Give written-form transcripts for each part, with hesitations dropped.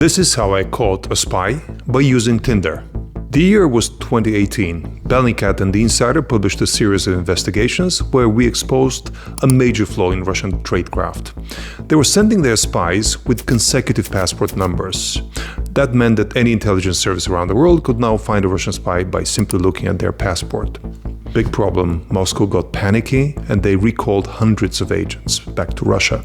This is how I caught a spy by using Tinder. The year was 2018. Bellingcat and The Insider published a series of investigations where we exposed a major flaw in Russian tradecraft. They were sending their spies with consecutive passport numbers. That meant that any intelligence service around the world could now find a Russian spy by simply looking at their passport. Big problem, Moscow got panicky and they recalled hundreds of agents back to Russia.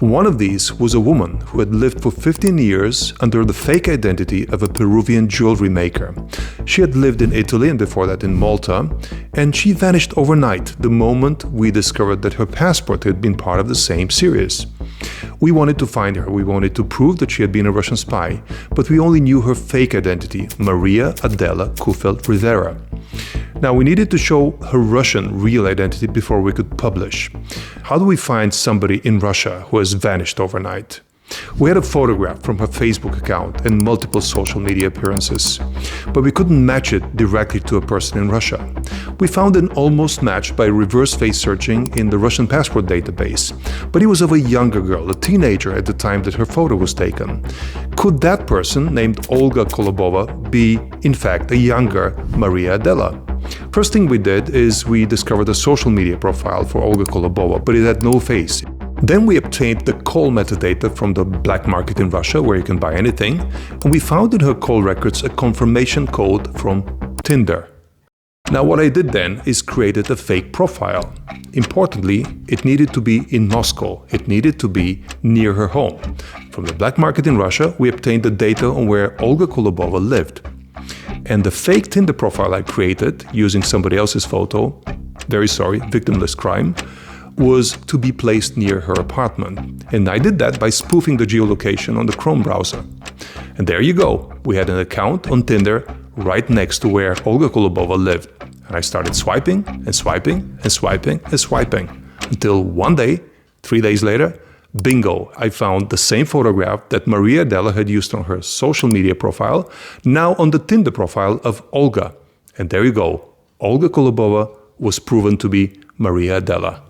One of these was a woman who had lived for 15 years under the fake identity of a Peruvian jewelry maker. She had lived in Italy and before that in Malta, and she vanished overnight the moment we discovered that her passport had been part of the same series. We wanted to find her, we wanted to prove that she had been a Russian spy, but we only knew her fake identity, Maria Adela Kufeld Rivera. Now, we needed to show her Russian real identity before we could publish. How do we find somebody in Russia who has vanished overnight? We had a photograph from her Facebook account and multiple social media appearances, but we couldn't match it directly to a person in Russia. We found an almost match by reverse face searching in the Russian passport database, but he was of a younger girl, a teenager at the time that her photo was taken. Could that person, named Olga Kolobova, be, in fact, a younger Maria Adela? First thing we did is we discovered a social media profile for Olga Kolobova, but it had no face. Then we obtained the call metadata from the black market in Russia, where you can buy anything, and we found in her call records a confirmation code from Tinder. Now, what I did then is created a fake profile. Importantly, it needed to be in Moscow. It needed to be near her home. From the black market in Russia, we obtained the data on where Olga Kolobova lived. And the fake Tinder profile I created using somebody else's photo, very sorry, victimless crime, was to be placed near her apartment. And I did that by spoofing the geolocation on the Chrome browser. And there you go. We had an account on Tinder right next to where Olga Kolobova lived. And I started swiping and swiping and swiping and swiping until one day, 3 days later, bingo, I found the same photograph that Maria Adela had used on her social media profile, now on the Tinder profile of Olga. And there you go. Olga Kolobova was proven to be Maria Adela.